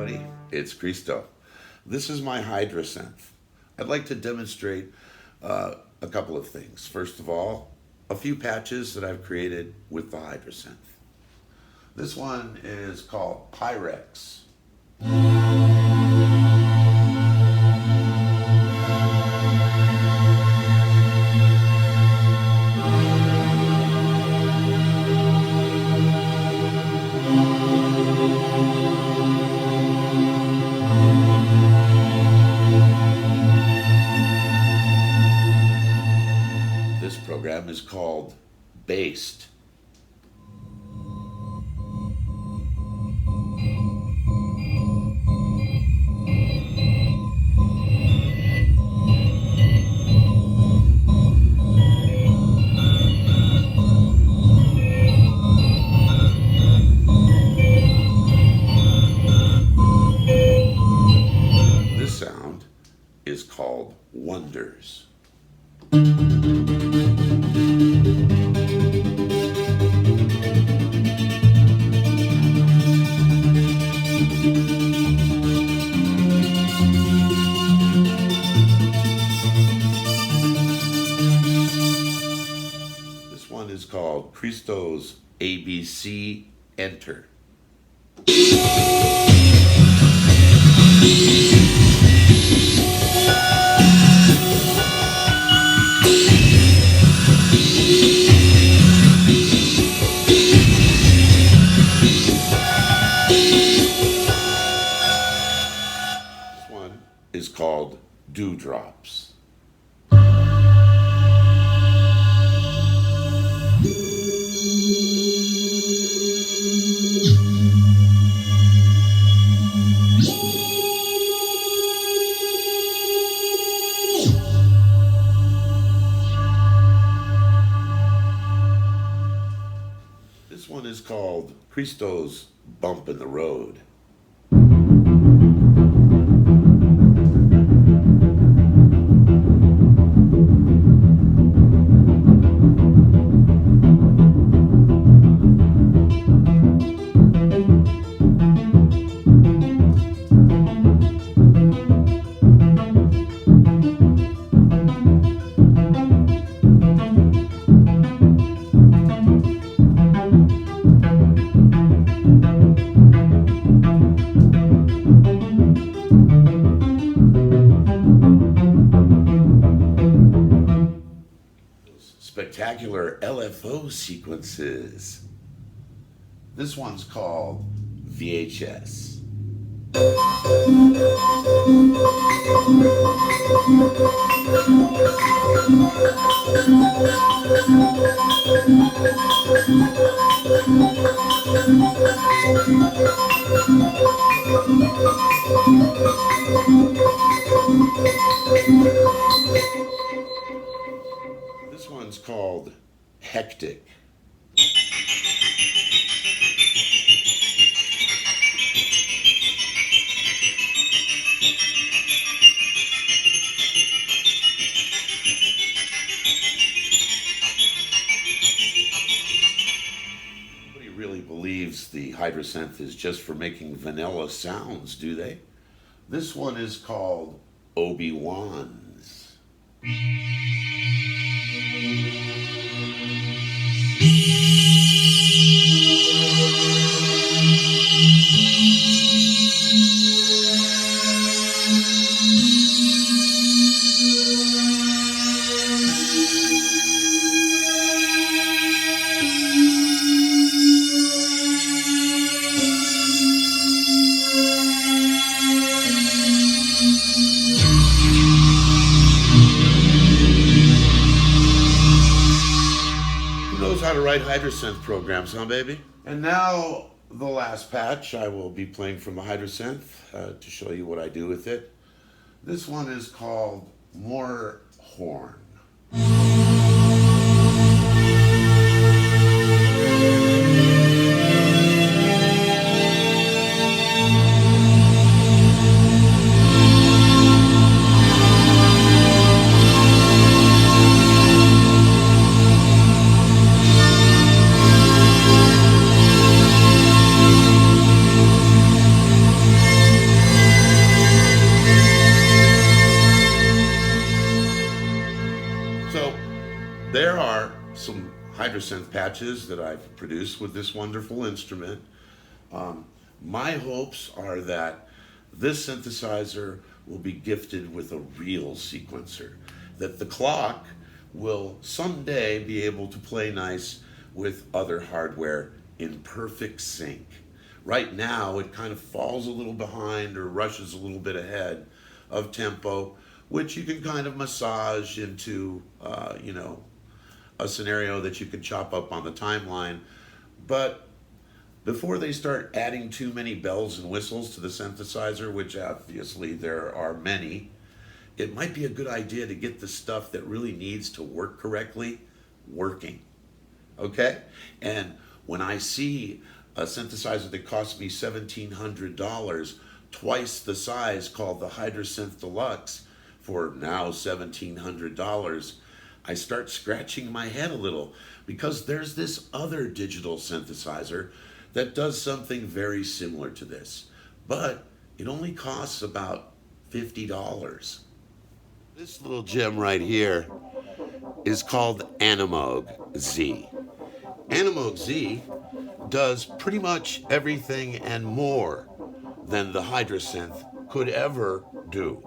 everybody, it's Christo. This is my Hydra synth. I'd like to demonstrate a couple of things. First of all, a few patches that I've created with the Hydra synth. This one is called Pyrex. This program is called Based. This sound is called Wonders. This one is called Christos ABC Enter. This one is called Dewdrops. This one is called Christos Bump in the Road. Spectacular LFO sequences. This one's called VHS. This one's called Hectic. Nobody really believes the Hydra synth is just for making vanilla sounds, do they? This one is called Obi-Wan's. Who knows how to write Hydra synth programs, huh, baby? And now, the last patch I will be playing from the Hydra synth to show you what I do with it. This one is called More Horn. Hydrosynth patches that I've produced with this wonderful instrument. My hopes are that this synthesizer will be gifted with a real sequencer, that the clock will someday be able to play nice with other hardware in perfect sync. Right now, it kind of falls a little behind or rushes a little bit ahead of tempo, which you can kind of massage into, a scenario that you can chop up on the timeline. But before they start adding too many bells and whistles to the synthesizer, which obviously there are many, it might be a good idea to get the stuff that really needs to work correctly working. Okay? And when I see a synthesizer that cost me $1,700, twice the size, called the Hydrosynth Deluxe, for now $1,700, I start scratching my head a little, because there's this other digital synthesizer that does something very similar to this, but it only costs about $50. This little gem right here is called Animoog Z. Animoog Z does pretty much everything and more than the Hydrosynth could ever do.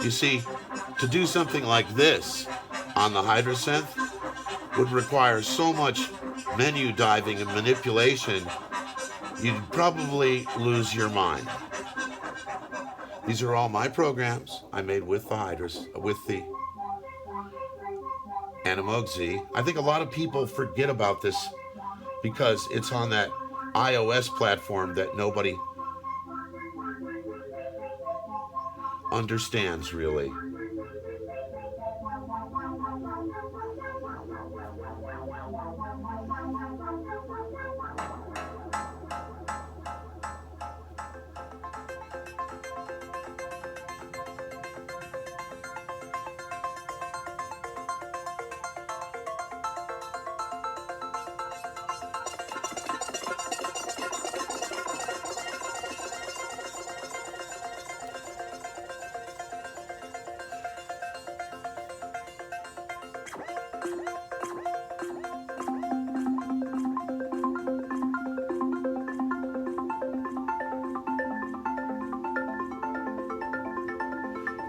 You see, to do something like this on the Hydrosynth would require so much menu diving and manipulation, you'd probably lose your mind. These are all my programs I made with the Animoog Z. I think a lot of people forget about this because it's on that iOS platform that nobody understands really.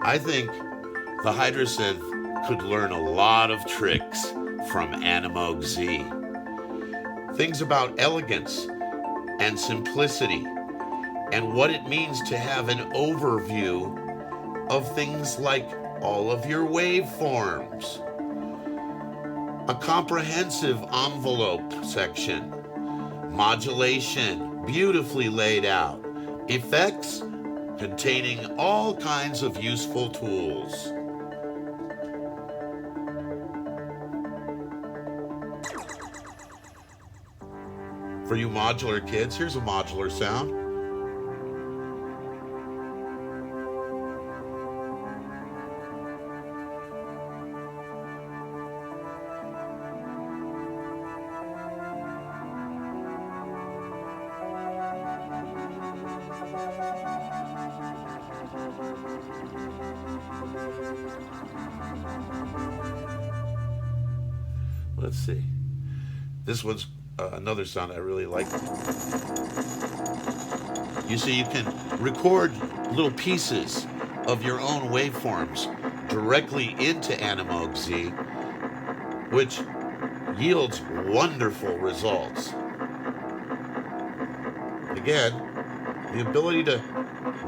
I think the Hydrosynth could learn a lot of tricks from Animoog Z. Things about elegance and simplicity and what it means to have an overview of things like all of your waveforms, a comprehensive envelope section, modulation beautifully laid out, effects containing all kinds of useful tools. For you modular kids, here's a modular sound. Let's see. This one's another sound I really like. You see, you can record little pieces of your own waveforms directly into Animoog Z, which yields wonderful results. Again, the ability to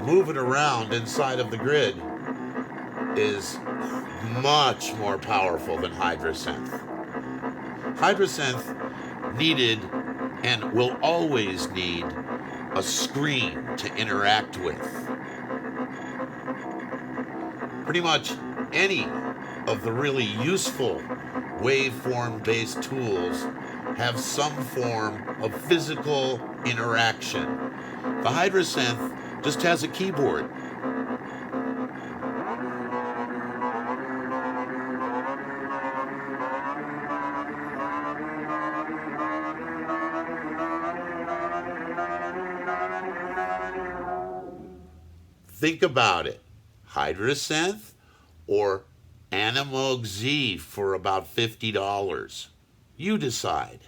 move it around inside of the grid is much more powerful than Hydrosynth. Hydrosynth needed and will always need a screen to interact with. Pretty much any of the really useful waveform-based tools have some form of physical interaction. The Hydrosynth just has a keyboard. Think about it. Hydra synth or Animoog Z for about $50? You decide.